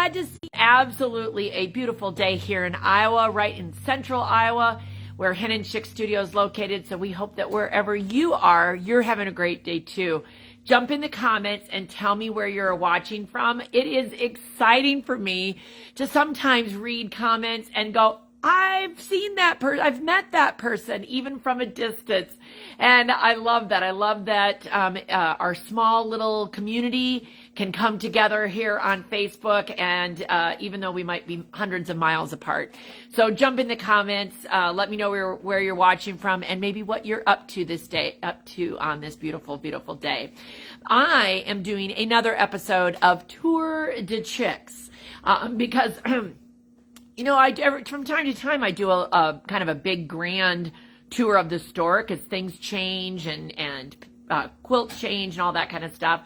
glad to see absolutely a beautiful day here in Iowa, right in central Iowa, where Hen Chicks Studio is located. So we hope that wherever you are, you're having a great day too. Jump in the comments and tell me where you're watching from. It is exciting for me to sometimes read comments and go, I've seen that person, I've met that person, even from a distance. And I love that. I love that our small little community can come together here on Facebook, and even though we might be hundreds of miles apart. So jump in the comments, let me know where you're watching from and maybe what you're up to this day, on this beautiful, beautiful day. I am doing another episode of Tour de Chicks because you know, from time to time, I do a kind of a big grand tour of the store because things change and quilts change and all that kind of stuff.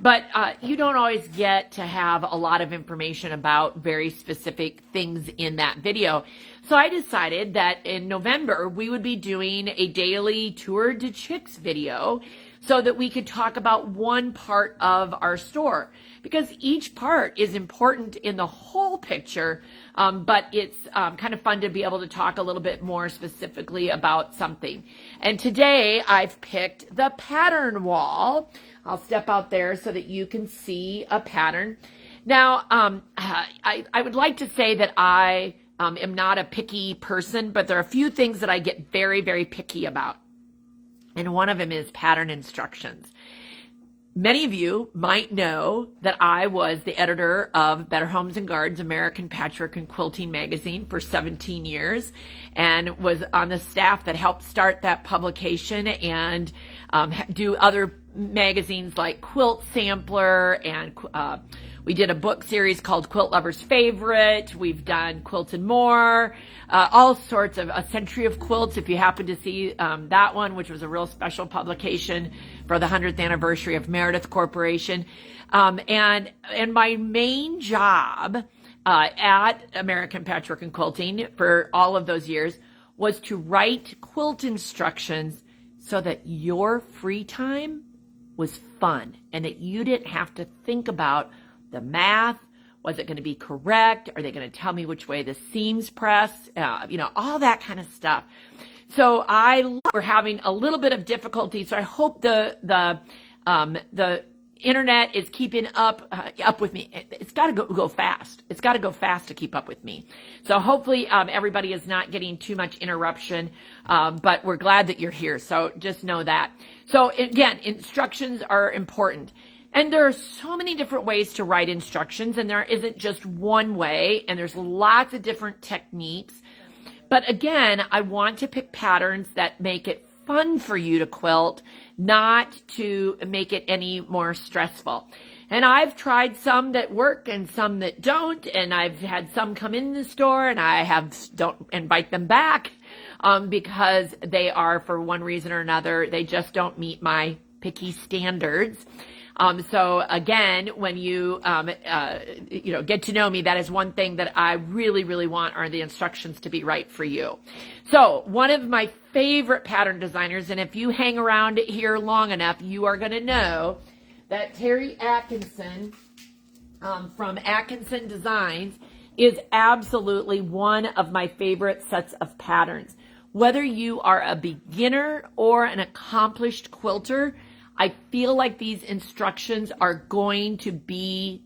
But you don't always get to have a lot of information about very specific things in that video. So I decided that in November, we would be doing a daily Tour de Chicks video so that we could talk about one part of our store, because each part is important in the whole picture, but it's kind of fun to be able to talk a little bit more specifically about something. And today I've picked the pattern wall. I'll step out there so that you can see a pattern. Now, I would like to say that I am not a picky person, but there are a few things that I get very, very picky about. And one of them is pattern instructions. Many of you might know that I was the editor of Better Homes and Gardens, American Patchwork and Quilting magazine for 17 years, and was on the staff that helped start that publication and do other magazines like Quilt Sampler, and we did a book series called Quilt Lover's Favorite. We've done Quilt and More, all sorts of A Century of Quilts, if you happen to see that one, which was a real special publication for the 100th anniversary of Meredith Corporation. And my main job at American Patchwork and Quilting for all of those years was to write quilt instructions so that your free time was fun and that you didn't have to think about the math. Was it going to be correct? Are they going to tell me which way the seams press? You know, all that kind of stuff. So we're having a little bit of difficulty. So I hope the internet is keeping up with me. It's got to go fast. It's got to go fast to keep up with me. So hopefully everybody is not getting too much interruption. But we're glad that you're here. So just know that. So again, instructions are important. And there are so many different ways to write instructions, and there isn't just one way, and there's lots of different techniques. But again, I want to pick patterns that make it fun for you to quilt, not to make it any more stressful. And I've tried some that work and some that don't, and I've had some come in the store and don't invite them back because they are, for one reason or another, they just don't meet my picky standards. So again, when you, get to know me, that is one thing that I really, really want are the instructions to be right for you. So one of my favorite pattern designers, and if you hang around here long enough, you are going to know that Terry Atkinson, from Atkinson Designs, is absolutely one of my favorite sets of patterns. Whether you are a beginner or an accomplished quilter, I feel like these instructions are going to be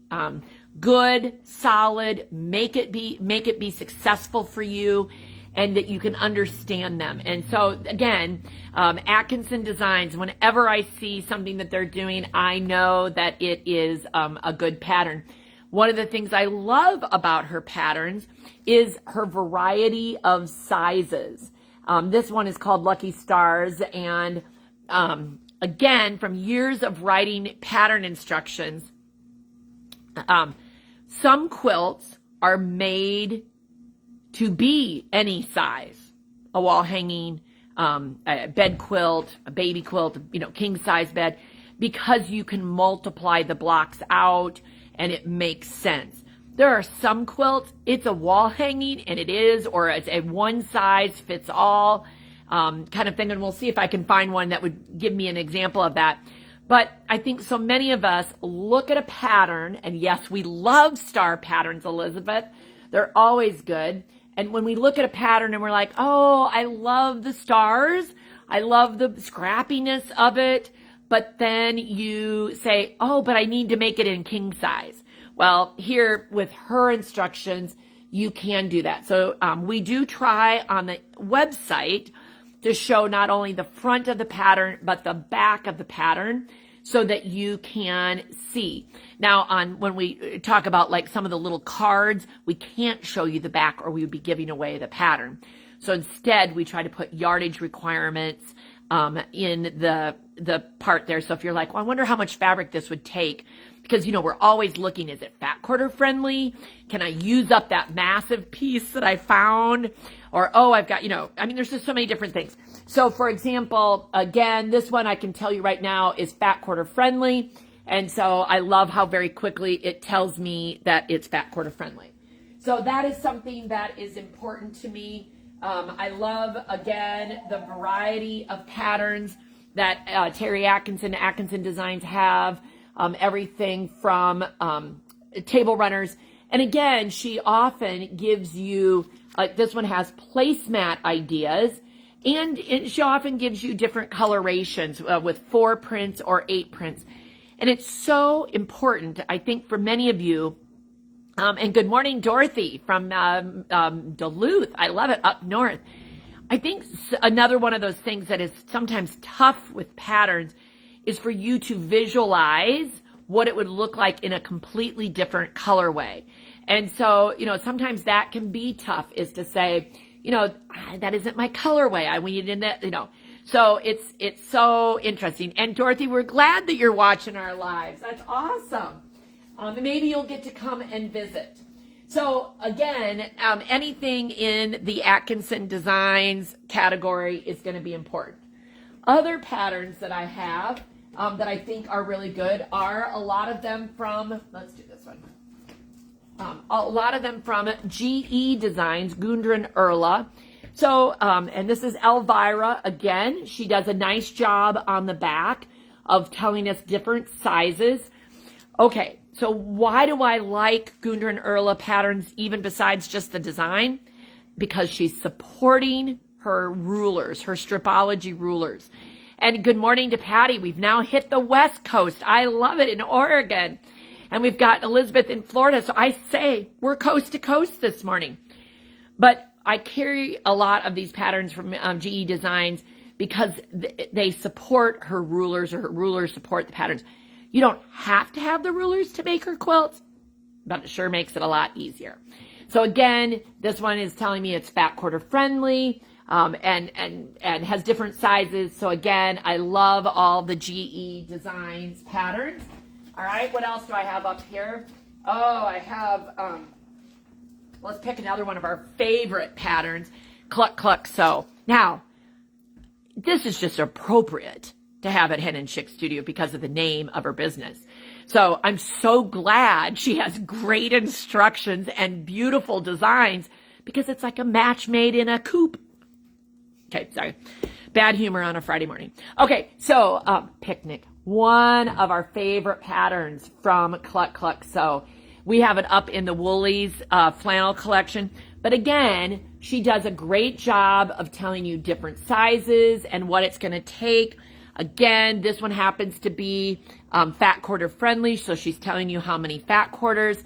good, solid, make it be successful for you, and that you can understand them. And so again, Atkinson Designs, whenever I see something that they're doing, I know that it is a good pattern. One of the things I love about her patterns is her variety of sizes. This one is called Lucky Stars, and again, from years of writing pattern instructions, some quilts are made to be any size. A wall hanging, a bed quilt, a baby quilt, king size bed, because you can multiply the blocks out and it makes sense. There are some quilts, it's a wall hanging and or it's a one size fits all kind of thing, and we'll see if I can find one that would give me an example of that. But I think so many of us look at a pattern, and yes, we love star patterns, Elizabeth. They're always good. And when we look at a pattern and we're like, oh, I love the stars, I love the scrappiness of it, but then you say, oh, but I need to make it in king size. Well, here with her instructions, you can do that. So we do try on the website to show not only the front of the pattern, but the back of the pattern so that you can see. Now, when we talk about like some of the little cards, we can't show you the back or we would be giving away the pattern. So instead, we try to put yardage requirements in the part there. So if you're like, well, I wonder how much fabric this would take, because, we're always looking, is it fat quarter friendly? Can I use up that massive piece that I found? Or, oh, I've got, there's just so many different things. So for example, again, this one I can tell you right now is fat quarter friendly. And so I love how very quickly it tells me that it's fat quarter friendly. So that is something that is important to me. I love, again, the variety of patterns that Terry Atkinson Designs have. Everything from table runners. And again, she often gives you, this one has placemat ideas, and she often gives you different colorations with 4 prints or 8 prints. And it's so important, I think, for many of you. And good morning, Dorothy from Duluth. I love it, up north. I think another one of those things that is sometimes tough with patterns is for you to visualize what it would look like in a completely different colorway. And so, sometimes that can be tough, is to say, that isn't my colorway. I need in that, So it's so interesting. And Dorothy, we're glad that you're watching our lives. That's awesome. Maybe you'll get to come and visit. So again, anything in the Atkinson Designs category is going to be important. Other patterns that I have that I think are really good are a lot of them from, let's do this one. A lot of them from GE Designs, Gudrun Erla. So, and this is Elvira again. She does a nice job on the back of telling us different sizes. Okay, so why do I like Gudrun Erla patterns even besides just the design? Because she's supporting her rulers, her stripology rulers. And good morning to Patty. We've now hit the West Coast. I love it, in Oregon. And we've got Elizabeth in Florida. So I say we're coast to coast this morning. But I carry a lot of these patterns from GE Designs because they support her rulers, or her rulers support the patterns. You don't have to have the rulers to make her quilts, but it sure makes it a lot easier. So again, this one is telling me it's fat quarter friendly. And has different sizes. So again, I love all the GE Designs patterns. All right, what else do I have up here? Oh, I have, let's pick another one of our favorite patterns, Cluck Cluck Sew. Now, this is just appropriate to have at Hen Chicks Studio because of the name of her business. So I'm so glad she has great instructions and beautiful designs, because it's like a match made in a coop. Okay, sorry. Bad humor on a Friday morning. Okay, so Picnic, one of our favorite patterns from Cluck Cluck Sew. We have it up in the Woolies flannel collection. But again, she does a great job of telling you different sizes and what it's going to take. Again, this one happens to be fat quarter friendly, so she's telling you how many fat quarters.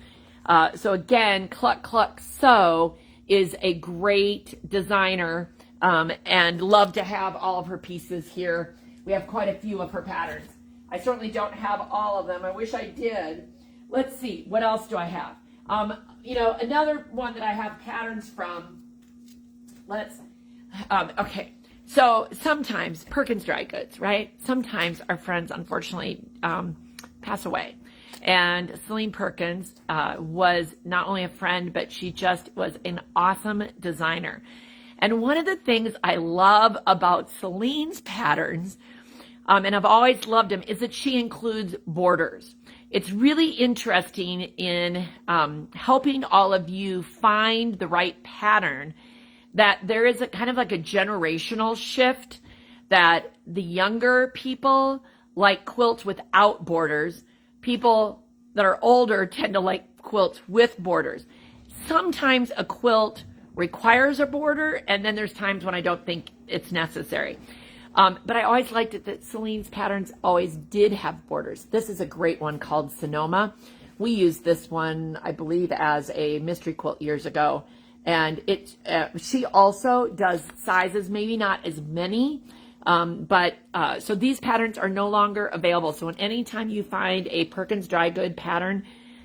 So again, Cluck Cluck Sew is a great designer. And love to have all of her pieces here. We have quite a few of her patterns. I certainly don't have all of them. I wish I did. Let's see, what else do I have? Another one that I have patterns from, okay. So sometimes, Perkins Dry Goods, right? Sometimes our friends, unfortunately, pass away. And Celine Perkins was not only a friend, but she just was an awesome designer. And one of the things I love about Celine's patterns, and I've always loved them, is that she includes borders. It's really interesting in helping all of you find the right pattern, that there is a kind of like a generational shift, that the younger people like quilts without borders. People that are older tend to like quilts with borders. Sometimes a quilt requires a border, and then there's times when I don't think it's necessary. But I always liked it that Celine's patterns always did have borders. This is a great one called Sonoma. We used this one, I believe, as a mystery quilt years ago. And she also does sizes, maybe not as many, so these patterns are no longer available. So anytime you find a Perkins Dry Good pattern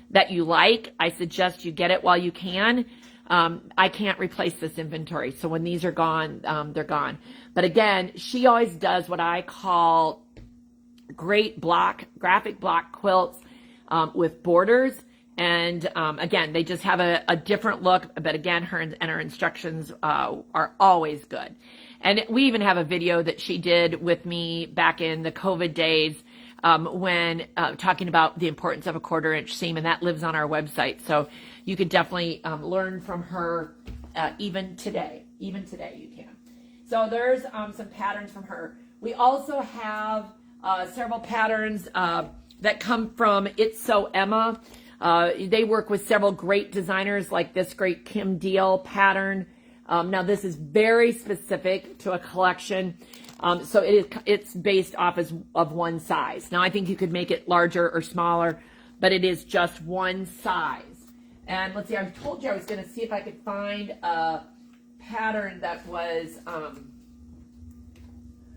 that you like, I suggest you get it while you can. I can't replace this inventory. So when these are gone, they're gone. But again, she always does what I call great graphic block quilts with borders. And again, they just have a different look. But again, her instructions are always good. And we even have a video that she did with me back in the COVID days when talking about the importance of a 1/4-inch seam, and that lives on our website. So you could definitely learn from her even today. Even today you can. So there's some patterns from her. We also have several patterns that come from It's So Emma. They work with several great designers like this great Kim Deal pattern. Now this is very specific to a collection. So it's based off of one size. Now I think you could make it larger or smaller, but it is just one size. And let's see, I told you I was going to see if I could find a pattern that was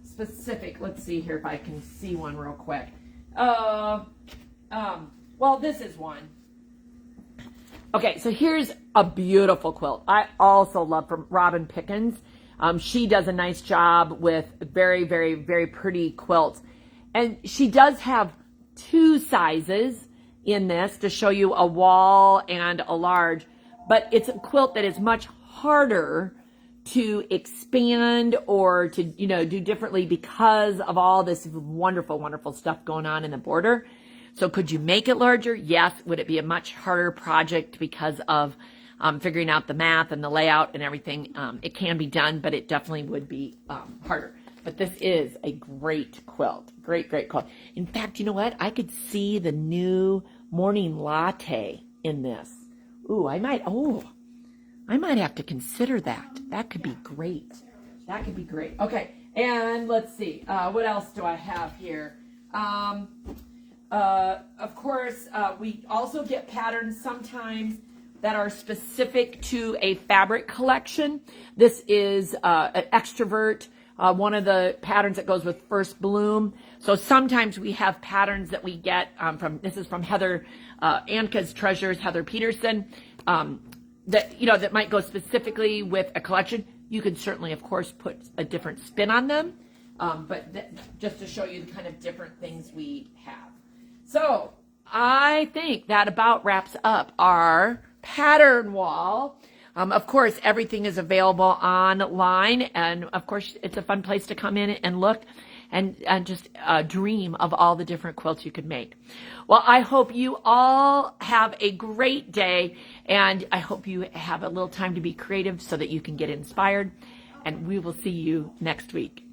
specific. Let's see here if I can see one real quick. Well, this is one. Okay, so here's a beautiful quilt. I also love from Robin Pickens. She does a nice job with very, very, very pretty quilts. And she does have two sizes in this to show you a wall and a large, but it's a quilt that is much harder to expand or to, do differently because of all this wonderful, wonderful stuff going on in the border. So could you make it larger? Yes. Would it be a much harder project because of figuring out the math and the layout and everything? It can be done, but it definitely would be harder. But this is a great quilt. Great, great quilt. In fact, you know what? I could see the new morning latte in this. Ooh, I might have to consider that. That could be great. That could be great. Okay, and let's see. What else do I have here? Of course, we also get patterns sometimes that are specific to a fabric collection. This is an Extrovert, one of the patterns that goes with First Bloom. So sometimes we have patterns that we get this is from Heather, Anka's Treasures, Heather Peterson, that might go specifically with a collection. You can certainly, of course, put a different spin on them, but just to show you the kind of different things we have. So I think that about wraps up our pattern wall. Of course, everything is available online, and of course, it's a fun place to come in and look and just dream of all the different quilts you could make. Well, I hope you all have a great day, and I hope you have a little time to be creative so that you can get inspired, and we will see you next week.